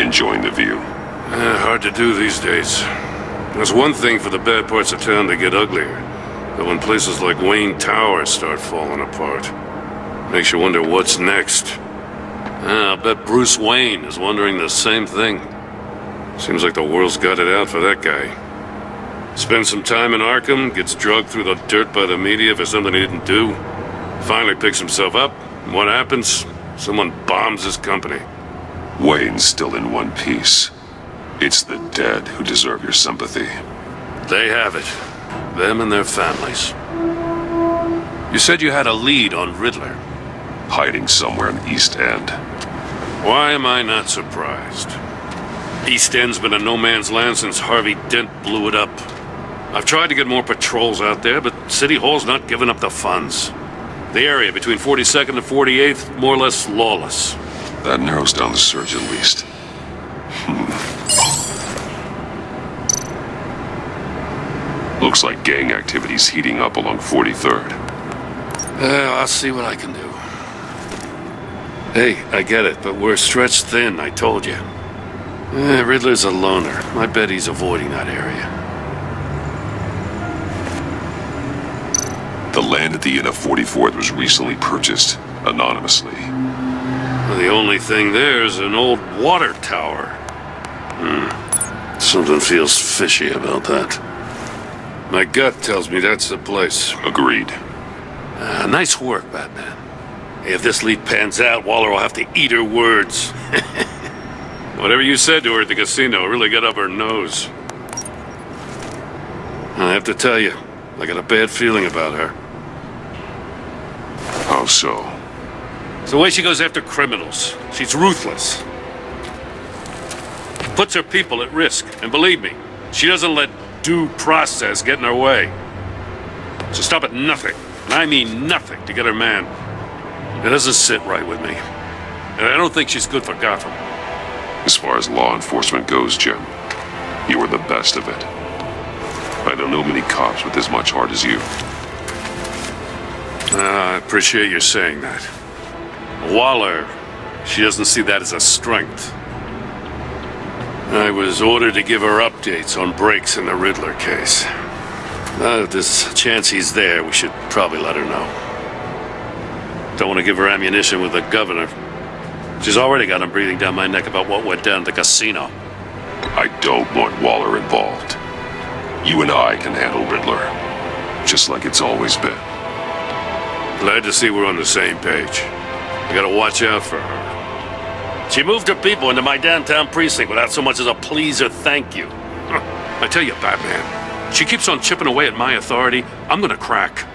Enjoying the view? Hard to do these days. There's one thing for the bad parts of town to get uglier, but when places like Wayne Tower start falling apart, makes you wonder what's next. I'll bet Bruce Wayne is wondering the same thing. Seems like the world's got it out for that guy. Spends some time in Arkham, gets drugged through the dirt by the media for something he didn't do. Finally picks himself up, and what happens? Someone bombs his company. Wayne's still in one piece. It's the dead who deserve your sympathy. They have it. Them and their families. You said you had a lead on Riddler. Hiding somewhere in East End. Why am I not surprised? East End's been a no-man's land since Harvey Dent blew it up. I've tried to get more patrols out there, but City Hall's not giving up the funds. The area between 42nd and 48th, more or less lawless. That narrows down the search at least. Looks like gang activity's heating up along 43rd. I'll see what I can do. Hey, I get it, but we're stretched thin, I told you. Riddler's a loner. I bet he's avoiding that area. The land at the end of 44th was recently purchased, anonymously. Well, the only thing there is an old water tower. Something feels fishy about that. My gut tells me that's the place. Agreed. Nice work, Batman. Hey, if this lead pans out, Waller will have to eat her words. Whatever you said to her at the casino really got up her nose. I have to tell you, I got a bad feeling about her. How so? It's the way she goes after criminals. She's ruthless. Puts her people at risk. And believe me, she doesn't let due process get in her way. So stop at nothing, and I mean nothing, to get her man. It doesn't sit right with me. And I don't think she's good for Gotham. As far as law enforcement goes, Jim, you are the best of it. I don't know many cops with as much heart as you. I appreciate you saying that. Waller, she doesn't see that as a strength. I was ordered to give her updates on breaks in the Riddler case. If there's a chance he's there, we should probably let her know. Don't want to give her ammunition with the governor. She's already got him breathing down my neck about what went down at the casino. I don't want Waller involved. You and I can handle Riddler, just like it's always been. Glad to see we're on the same page. I gotta watch out for her. She moved her people into my downtown precinct without so much as a please or thank you. I tell you, Batman, she keeps on chipping away at my authority, I'm gonna crack.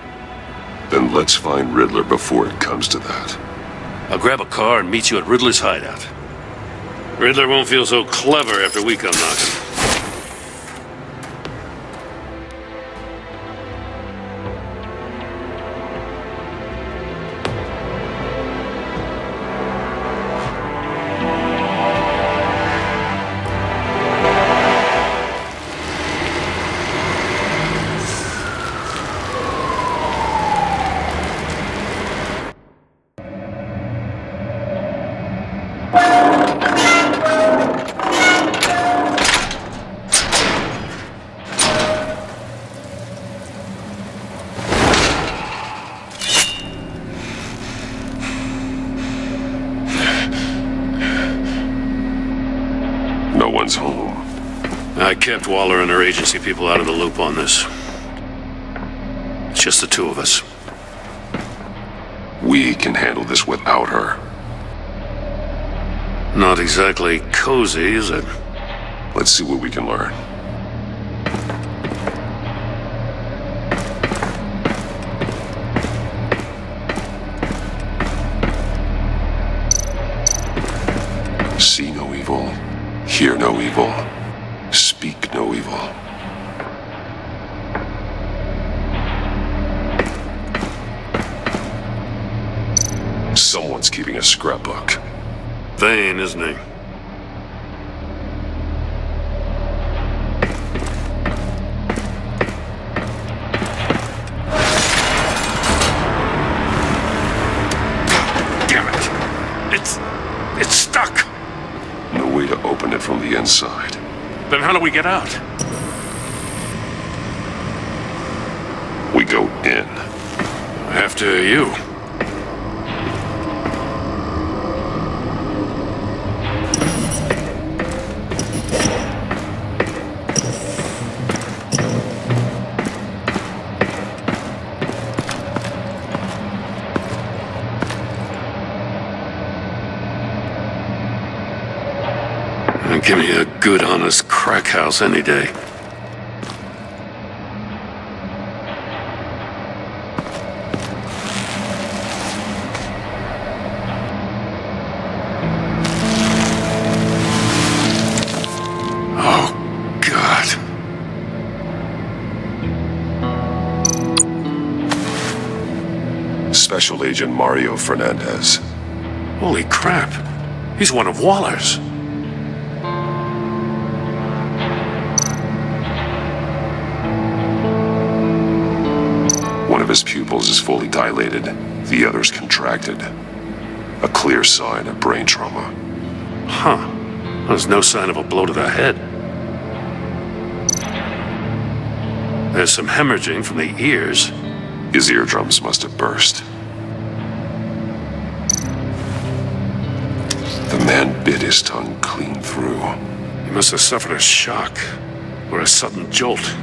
Then let's find Riddler before it comes to that. I'll grab a car and meet you at Riddler's hideout. Riddler won't feel so clever after we come knocking. No one's home. I kept Waller and her agency people out of the loop on this. It's just the two of us. We can handle this without her. Not exactly cozy, is it? Let's see what we can learn. See no evil, hear no evil, speak no evil. Someone's keeping a scrapbook. Vain, isn't he? Damn it! It's stuck! No way to open it from the inside. Then how do we get out? We go in. After you. Give me a good, honest crack house any day. Oh, God. Special Agent Mario Fernandez. Holy crap. He's one of Waller's. One of his pupils is fully dilated, the other's contracted. A clear sign of brain trauma. Huh. There's no sign of a blow to the head. There's some hemorrhaging from the ears. His eardrums must have burst. The man bit his tongue clean through. He must have suffered a shock or a sudden jolt.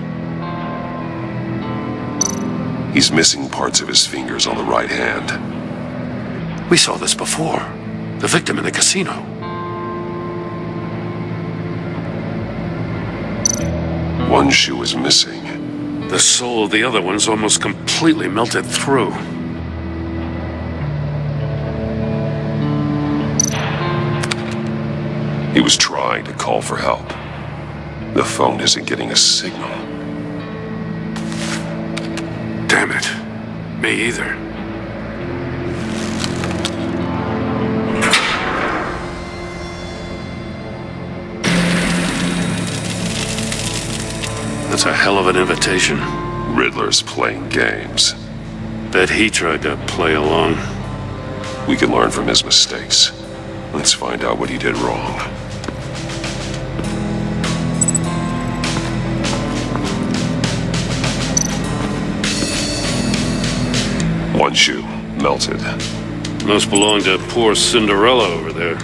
He's missing parts of his fingers on the right hand. We saw this before. The victim in the casino. One shoe is missing. The sole of the other one's almost completely melted through. He was trying to call for help. The phone isn't getting a signal. Damn it. Me either. That's a hell of an invitation. Riddler's playing games. Bet he tried to play along. We can learn from his mistakes. Let's find out what he did wrong. One shoe, melted. Must belong to poor Cinderella over there.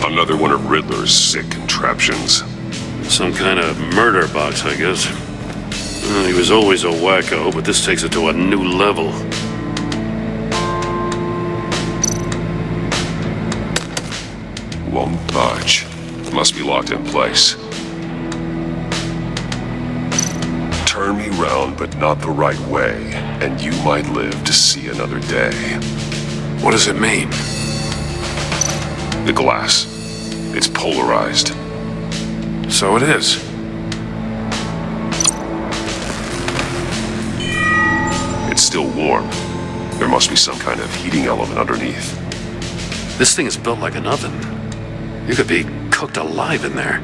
Another one of Riddler's sick contraptions. Some kind of murder box, I guess. Well, he was always a wacko, but this takes it to a new level. Won't budge. Must be locked in place. Turn me round, but not the right way, and you might live to see another day. What does it mean? The glass. It's polarized. So it is. It's still warm. There must be some kind of heating element underneath. This thing is built like an oven. You could be cooked alive in there.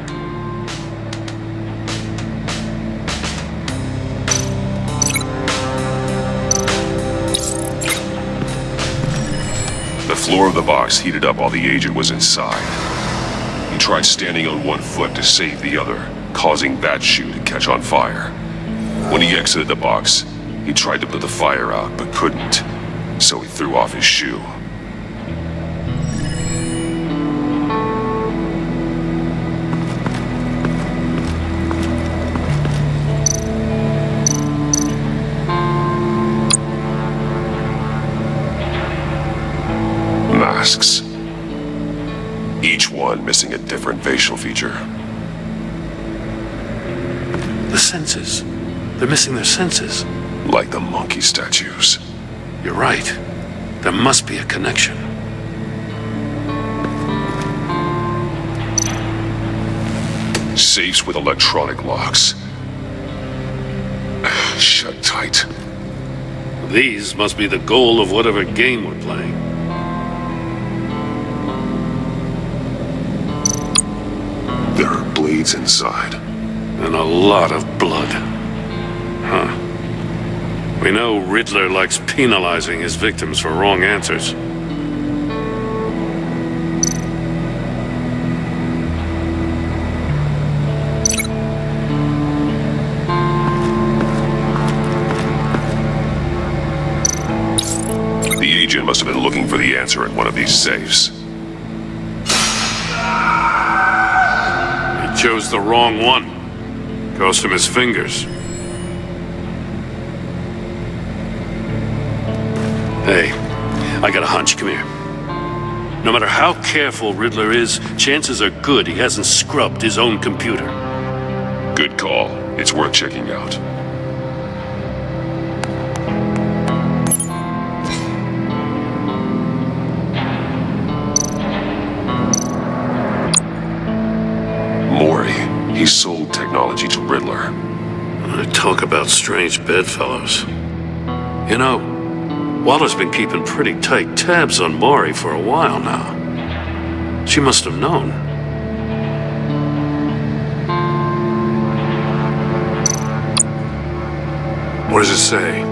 The floor of the box heated up while the agent was inside. He tried standing on one foot to save the other, causing that shoe to catch on fire. When he exited the box, he tried to put the fire out, but couldn't, so he threw off his shoe. Masks. Each one missing a different facial feature. The senses. They're missing their senses. Like the monkey statues. You're right. There must be a connection. Safes with electronic locks. Shut tight. These must be the goal of whatever game we're playing. There are blades inside. And a lot of blood. Huh. We know Riddler likes penalizing his victims for wrong answers. The agent must have been looking for the answer in one of these safes. He chose the wrong one. Cost him his fingers. Hey, I got a hunch. Come here. No matter how careful Riddler is, chances are good he hasn't scrubbed his own computer. Good call. It's worth checking out. Mori. He sold technology to Riddler. Talk about strange bedfellows. You know, Waller's been keeping pretty tight tabs on Mori for a while now. She must have known. What does it say?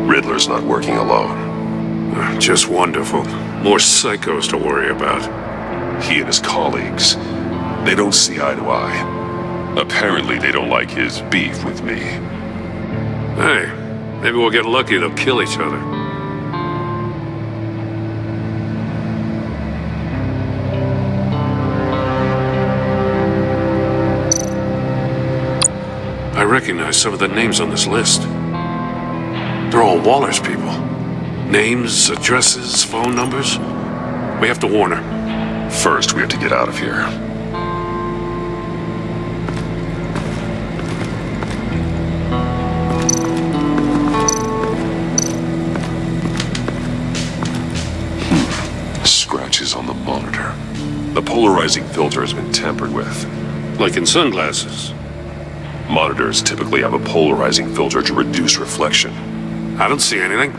Riddler's not working alone. Just wonderful. More psychos to worry about. He and his colleagues, they don't see eye to eye. Apparently they don't like his beef with me. Hey, maybe we'll get lucky they'll kill each other. I recognize some of the names on this list. They're all Waller's people. Names, addresses, phone numbers. We have to warn her. First, we have to get out of here. Scratches on the monitor. The polarizing filter has been tampered with. Like in sunglasses. Monitors typically have a polarizing filter to reduce reflection. I don't see anything.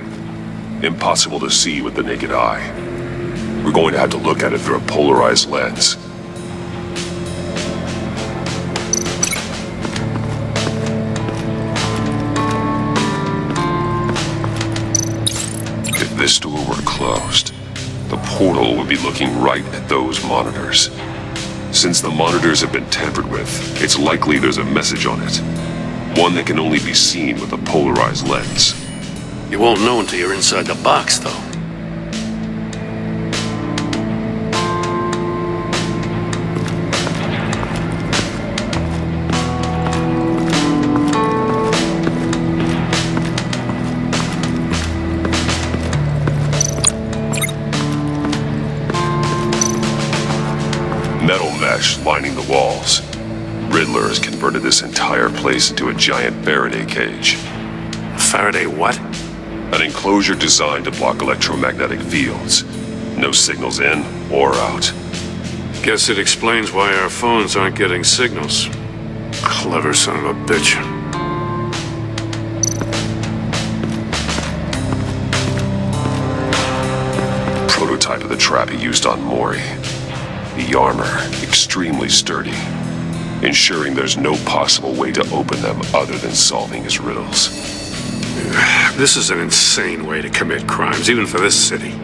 Impossible to see with the naked eye. We're going to have to look at it through a polarized lens. If this door were closed, the portal would be looking right at those monitors. Since the monitors have been tampered with, it's likely there's a message on it. One that can only be seen with a polarized lens. You won't know until you're inside the box, though. Metal mesh lining the walls. Riddler has converted this entire place into a giant Faraday cage. Faraday what? An enclosure designed to block electromagnetic fields. No signals in or out. Guess it explains why our phones aren't getting signals. Clever son of a bitch. Prototype of the trap he used on Mori. The armor, extremely sturdy, ensuring there's no possible way to open them other than solving his riddles. This is an insane way to commit crimes, even for this city.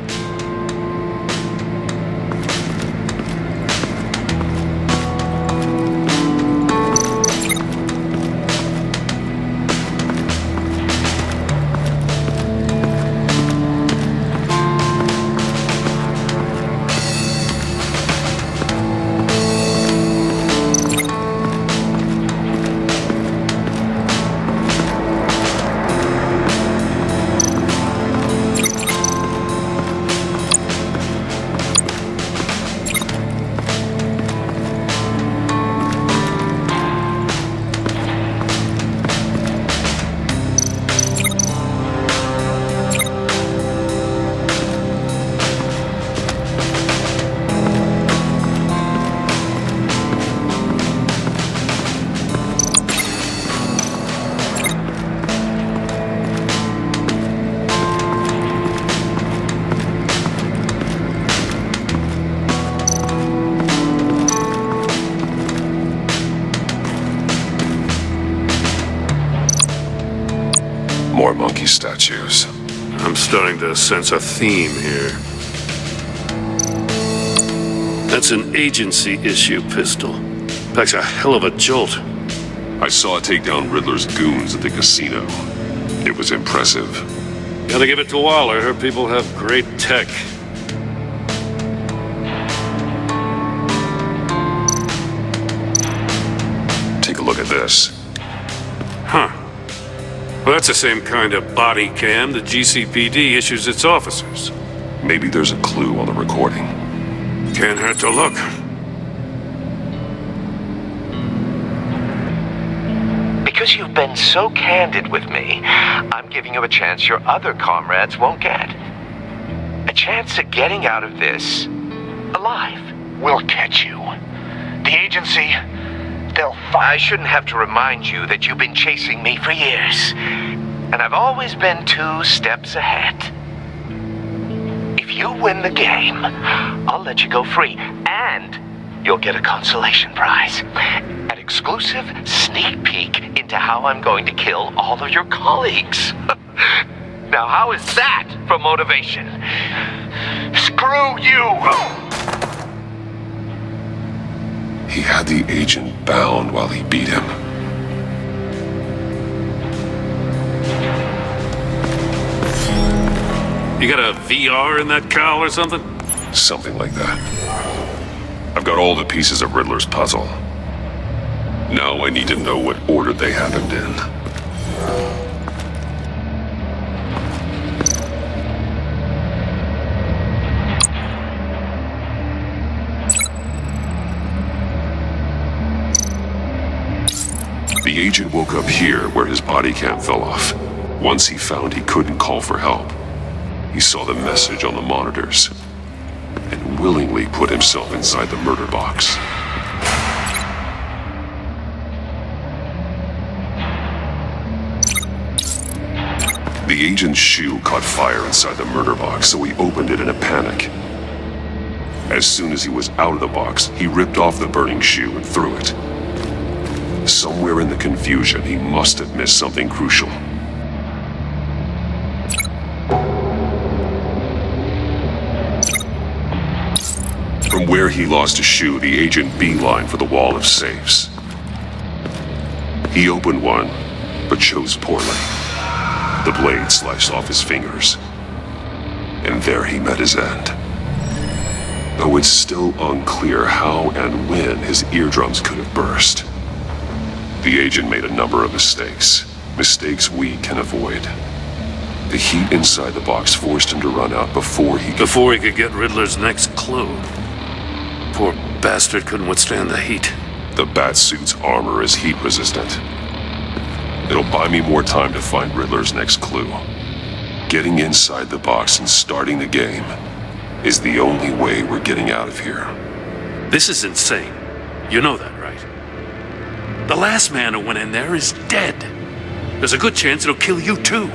starting to sense a theme here. That's an agency-issue pistol. Packs a hell of a jolt. I saw it take down Riddler's goons at the casino. It was impressive. Gotta give it to Waller. Her people have great tech. Take a look at this. Huh. Well, that's the same kind of body cam the GCPD issues its officers. Maybe there's a clue on the recording. Can't hurt to look. Because you've been so candid with me, I'm giving you a chance your other comrades won't get. A chance at getting out of this alive. We'll catch you. The agency, they'll find... I shouldn't have to remind you that you've been chasing me for years. And I've always been 2 steps ahead. If you win the game, I'll let you go free. And you'll get a consolation prize. An exclusive sneak peek into how I'm going to kill all of your colleagues. Now, how is that for motivation? Screw you! He had the agent bound while he beat him. You got a VR in that cowl or something? Something like that. I've got all the pieces of Riddler's puzzle. Now I need to know what order they happened in. The agent woke up here where his body cam fell off. Once he found he couldn't call for help, he saw the message on the monitors and willingly put himself inside the murder box. The agent's shoe caught fire inside the murder box, so he opened it in a panic. As soon as he was out of the box, he ripped off the burning shoe and threw it. Somewhere in the confusion, he must have missed something crucial. From where he lost a shoe, the agent beelined for the wall of safes. He opened one, but chose poorly. The blade sliced off his fingers, and there he met his end. Though it's still unclear how and when his eardrums could have burst. The agent made a number of mistakes we can avoid. The heat inside the box forced him to run out before he could get Riddler's next clue. Poor bastard couldn't withstand the heat. The Batsuit's armor is heat resistant. It'll buy me more time to find Riddler's next clue. Getting inside the box and starting the game is the only way we're getting out of here. This is insane. You know that, right? The last man who went in there is dead. There's a good chance it'll kill you too.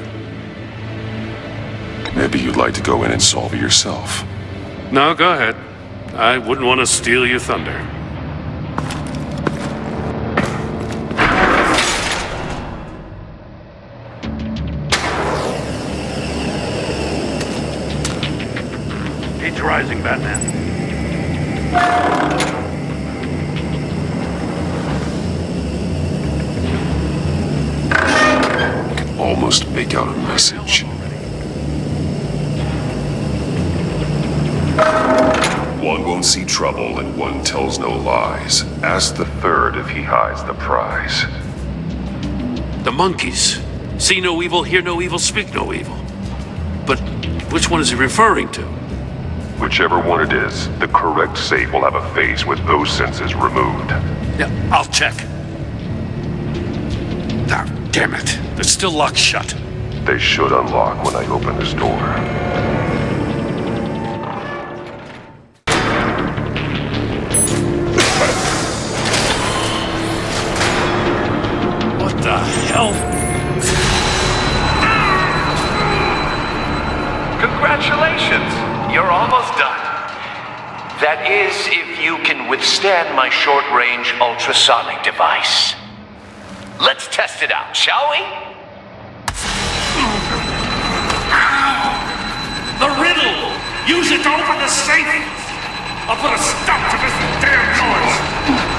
Maybe you'd like to go in and solve it yourself. No, go ahead. I wouldn't want to steal your thunder. Heat's rising, Batman. I can almost make out a message. One won't see trouble and one tells no lies. Ask the third if he hides the prize. The monkeys. See no evil, hear no evil, speak no evil. But which one is he referring to? Whichever one it is, the correct safe will have a face with those senses removed. Yeah, I'll check. Ah, damn it. They're still locked shut. They should unlock when I open this door. Congratulations! You're almost done. That is, if you can withstand my short-range ultrasonic device. Let's test it out, shall we? Use it to open the safe! I'll put a stop to this damn noise!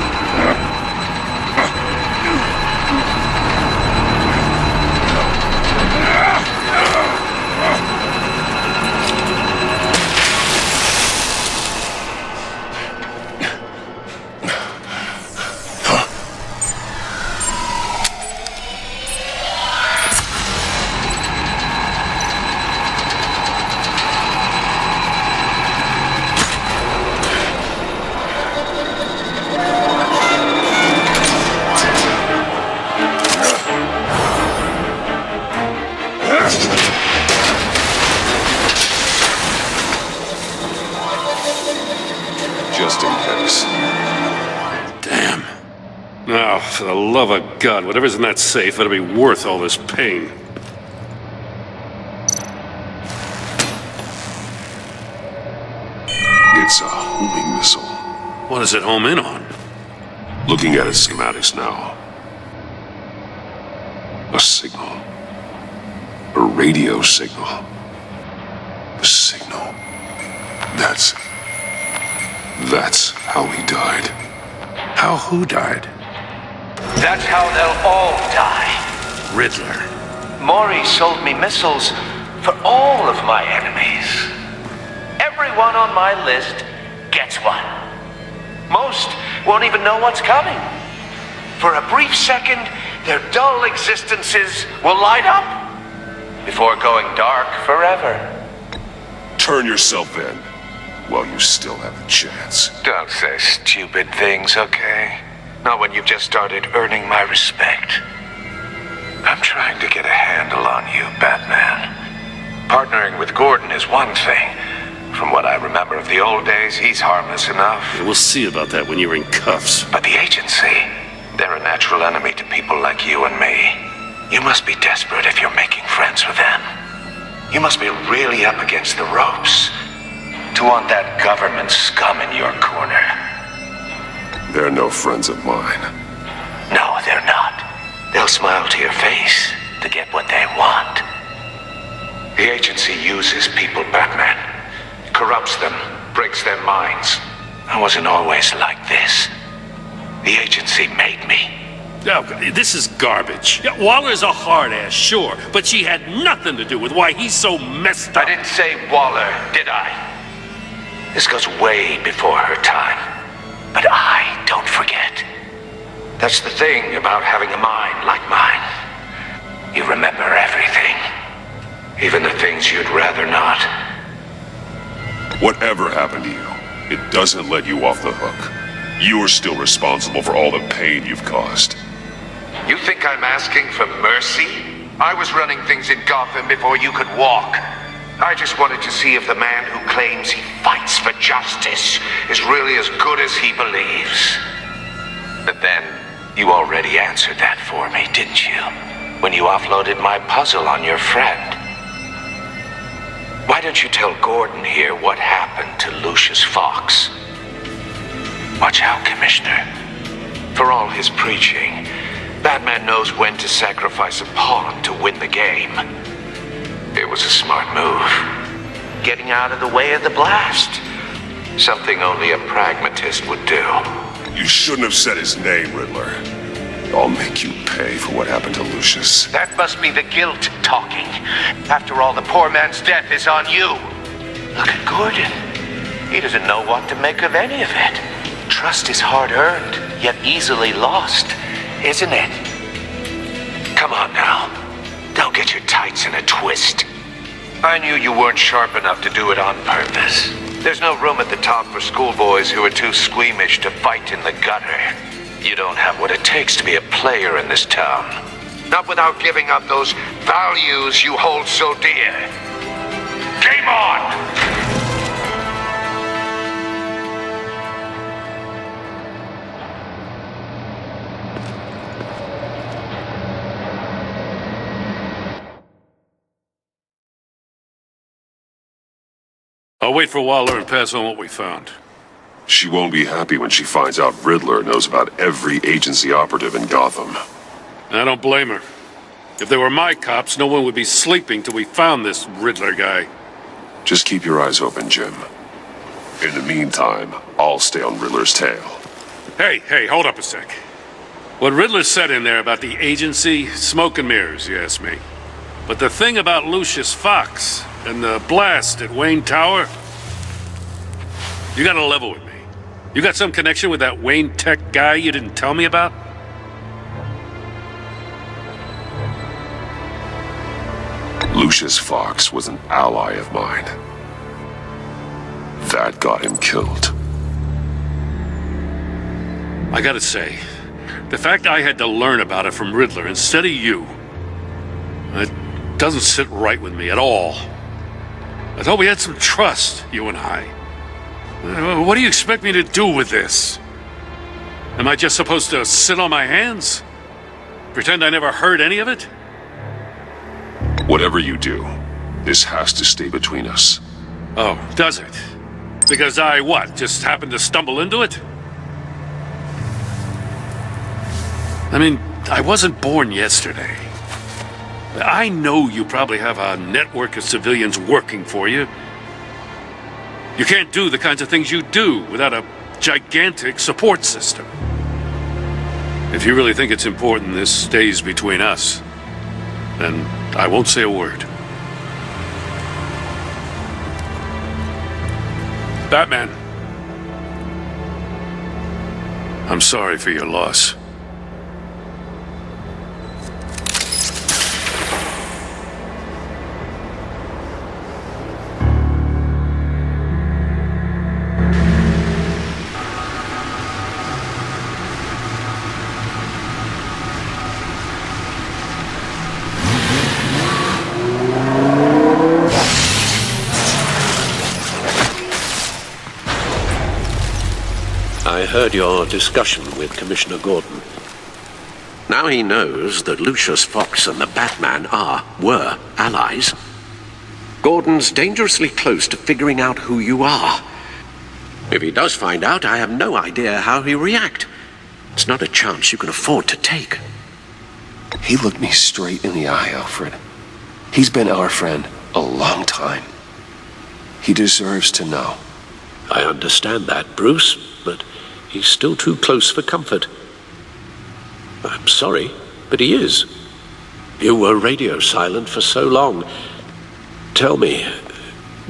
Just in case. Damn. Now, for the love of God, whatever's in that safe better be worth all this pain. It's a homing missile. What does it home in on? Looking at its schematics now. A signal. A radio signal. A signal. That's how he died. How who died? That's how they'll all die. Riddler. Maury sold me missiles for all of my enemies. Everyone on my list gets one. Most won't even know what's coming. For a brief second, their dull existences will light up before going dark forever. Turn yourself in while you still have the chance. Don't say stupid things, okay? Not when you've just started earning my respect. I'm trying to get a handle on you, Batman. Partnering with Gordon is one thing. From what I remember of the old days, he's harmless enough. Yeah, we'll see about that when you're in cuffs. But the agency, they're a natural enemy to people like you and me. You must be desperate if you're making friends with them. You must be really up against the ropes to want that government scum in your corner. They're no friends of mine. No, they're not. They'll smile to your face to get what they want. The agency uses people, Batman. Corrupts them, breaks their minds. I wasn't always like this. The agency made me. Oh, this is garbage. Yeah, Waller's a hard ass, sure, but she had nothing to do with why he's so messed up. I didn't say Waller, did I? This goes way before her time. But I don't forget. That's the thing about having a mind like mine. You remember everything. Even the things you'd rather not. Whatever happened to you, it doesn't let you off the hook. You're still responsible for all the pain you've caused. You think I'm asking for mercy? I was running things in Gotham before you could walk. I just wanted to see if the man who claims he fights for justice is really as good as he believes. But then, you already answered that for me, didn't you? When you offloaded my puzzle on your friend. Why don't you tell Gordon here what happened to Lucius Fox? Watch out, Commissioner. For all his preaching, Batman knows when to sacrifice a pawn to win the game. It was a smart move. Getting out of the way of the blast. Something only a pragmatist would do. You shouldn't have said his name, Riddler. I'll make you pay for what happened to Lucius. That must be the guilt talking. After all, the poor man's death is on you. Look at Gordon. He doesn't know what to make of any of it. Trust is hard-earned, yet easily lost, isn't it? Come on now. Don't get your tights in a twist. I knew you weren't sharp enough to do it on purpose. There's no room at the top for schoolboys who are too squeamish to fight in the gutter. You don't have what it takes to be a player in this town. Not without giving up those values you hold so dear. Game on! I'll wait for Waller and pass on what we found. She won't be happy when she finds out Riddler knows about every agency operative in Gotham. I don't blame her. If they were my cops, no one would be sleeping till we found this Riddler guy. Just keep your eyes open, Jim. In the meantime, I'll stay on Riddler's tail. Hey, hold up a sec. What Riddler said in there about the agency, smoke and mirrors, you ask me. But the thing about Lucius Fox and the blast at Wayne Tower, you gotta level with me. You got some connection with that Wayne Tech guy you didn't tell me about? Lucius Fox was an ally of mine. That got him killed. I gotta say, the fact I had to learn about it from Riddler instead of you, it doesn't sit right with me at all. I thought we had some trust, you and I. What do you expect me to do with this? Am I just supposed to sit on my hands? Pretend I never heard any of it? Whatever you do, this has to stay between us. Oh, does it? Because I, what, just happened to stumble into it? I mean, I wasn't born yesterday. I know you probably have a network of civilians working for you. You can't do the kinds of things you do without a gigantic support system. If you really think it's important this stays between us, then I won't say a word. Batman. I'm sorry for your loss. I heard your discussion with Commissioner Gordon. Now he knows that Lucius Fox and the Batman were allies. Gordon's dangerously close to figuring out who you are. If he does find out, I have no idea how he'll react. It's not a chance you can afford to take. He looked me straight in the eye, Alfred. He's been our friend a long time. He deserves to know. I understand that, Bruce, but he's still too close for comfort. I'm sorry, but he is. You were radio silent for so long. Tell me,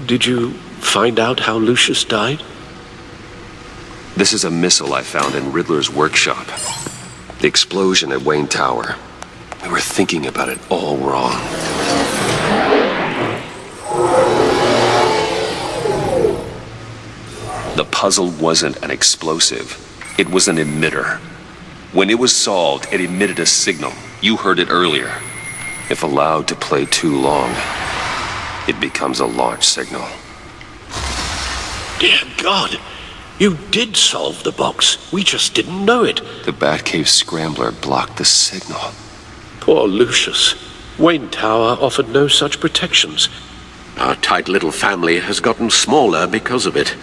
did you find out how Lucius died? This is a missile I found in Riddler's workshop. The explosion at Wayne Tower. We were thinking about it all wrong. The puzzle wasn't an explosive. It was an emitter. When it was solved, it emitted a signal. You heard it earlier. If allowed to play too long, it becomes a launch signal. Dear God, you did solve the box. We just didn't know it. The Batcave scrambler blocked the signal. Poor Lucius. Wayne Tower offered no such protections. Our tight little family has gotten smaller because of it.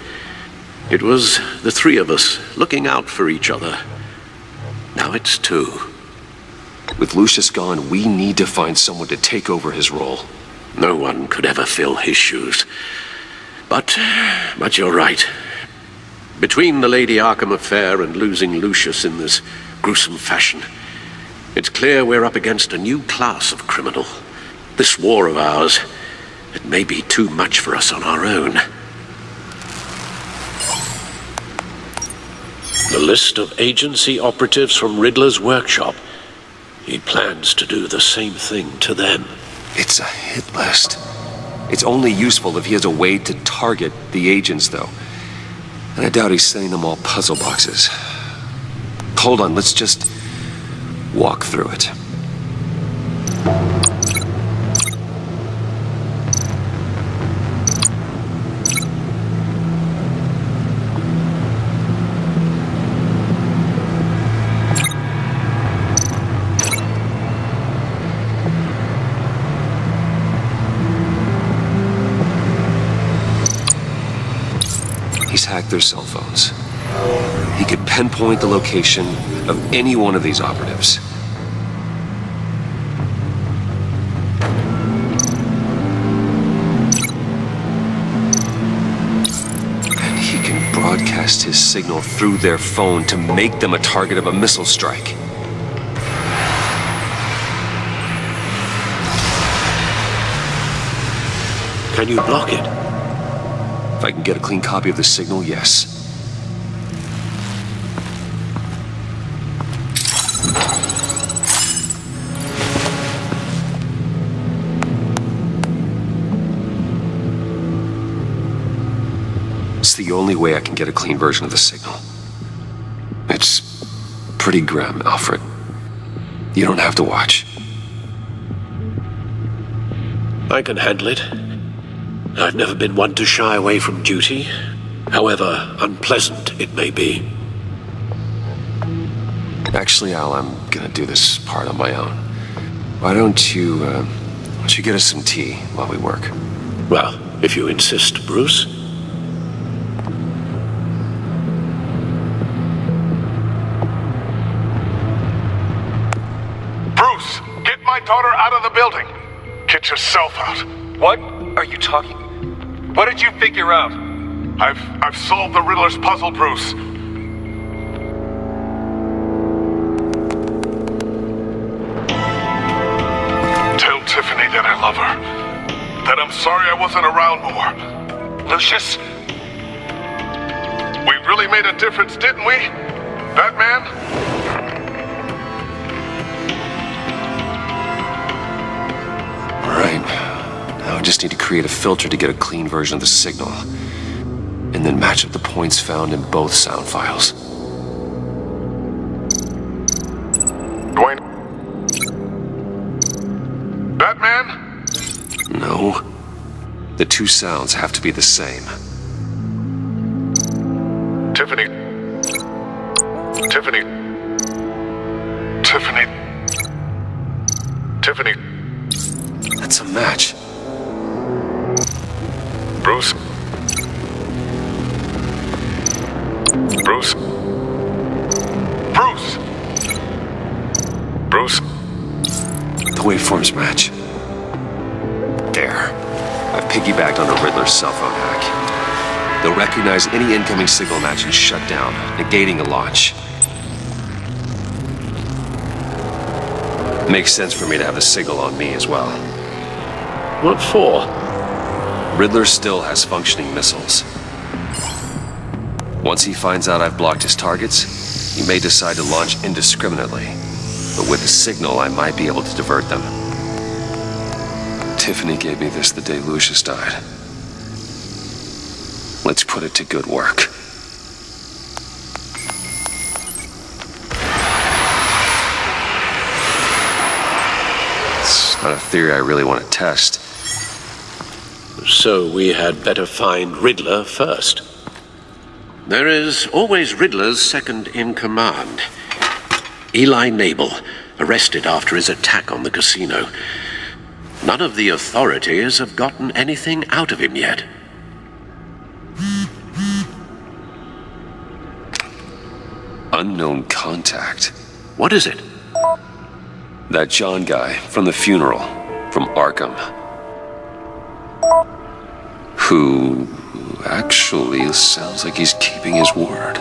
It was the three of us looking out for each other. Now it's two. With Lucius gone, we need to find someone to take over his role. No one could ever fill his shoes. But you're right. Between the Lady Arkham affair and losing Lucius in this gruesome fashion, it's clear we're up against a new class of criminal. This war of ours, it may be too much for us on our own. The list of agency operatives from Riddler's workshop. He plans to do the same thing to them. It's a hit list. It's only useful if he has a way to target the agents, though. And I doubt he's sending them all puzzle boxes. Hold on, let's just walk through it. He's hacked their cell phones. He could pinpoint the location of any one of these operatives. broadcast his signal through their phone to make them a target of a missile strike. Can you block it? If I can get a clean copy of the signal, yes. It's the only way I can get a clean version of the signal. It's pretty grim, Alfred. You don't have to watch. I can handle it. I've never been one to shy away from duty, however unpleasant it may be. Actually, Al, I'm gonna do this part on my own. Why don't you get us some tea while we work? Well, if you insist, Bruce. Bruce, get my daughter out of the building. Get yourself out. What are you talking? What did you figure out? I've solved the Riddler's puzzle, Bruce. Tell Tiffany that I love her. That I'm sorry I wasn't around more. Lucius? We really made a difference, didn't we? Batman? All right. Now I just need to create a filter to get a clean version of the signal, and then match up the points found in both sound files. Dwayne? Batman? No. The two sounds have to be the same. Tiffany. Tiffany. Tiffany. Tiffany. That's a match. Bruce? Bruce? Bruce? Bruce? The waveforms match. There. I've piggybacked on a Riddler's cell phone hack. They'll recognize any incoming signal match and shut down, negating a launch. Makes sense for me to have the signal on me as well. What for? Riddler still has functioning missiles. Once he finds out I've blocked his targets, he may decide to launch indiscriminately. But with the signal, I might be able to divert them. Tiffany gave me this the day Lucius died. Let's put it to good work. It's not a theory I really want to test. So we had better find Riddler first. There is always Riddler's second in command. Eli Nabel, arrested after his attack on the casino. None of the authorities have gotten anything out of him yet. Unknown contact. What is it? That John guy from the funeral, from Arkham. Who actually sounds like he's keeping his word.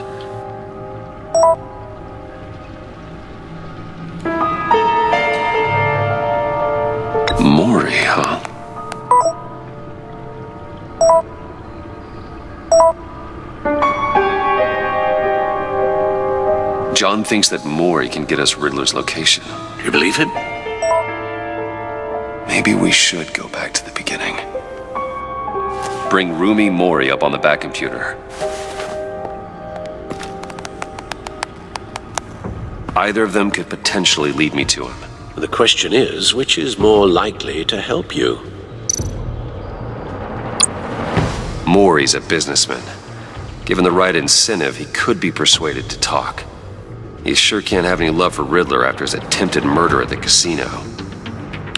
Maury, huh? John thinks that Maury can get us Riddler's location. You believe him? Maybe we should go back to the beginning. Bring Roomy Maury up on the back computer. Either of them could potentially lead me to him. The question is, which is more likely to help you? Maury's a businessman. Given the right incentive, he could be persuaded to talk. He sure can't have any love for Riddler after his attempted murder at the casino.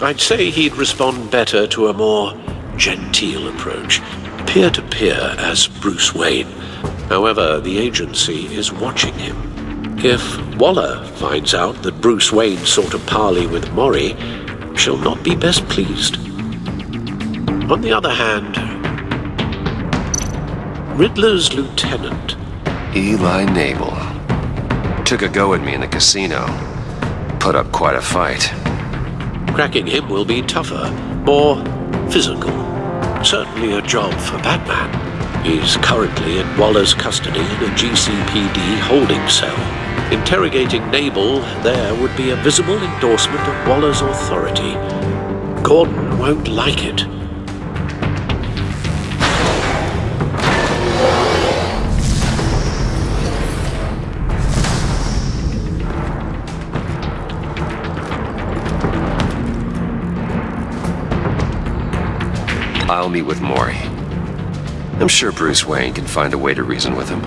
I'd say he'd respond better to a more genteel approach, peer-to-peer as Bruce Wayne. However, the agency is watching him. If Waller finds out that Bruce Wayne sought a parley with Maury, she'll not be best pleased. On the other hand, Riddler's lieutenant, Eli Nabel. Took a go at me in the casino. Put up quite a fight. Cracking him will be tougher, more physical. Certainly a job for Batman. He's currently in Waller's custody in a GCPD holding cell. Interrogating Nabel there would be a visible endorsement of Waller's authority. Gordon won't like it. I'll meet with Maury. I'm sure Bruce Wayne can find a way to reason with him.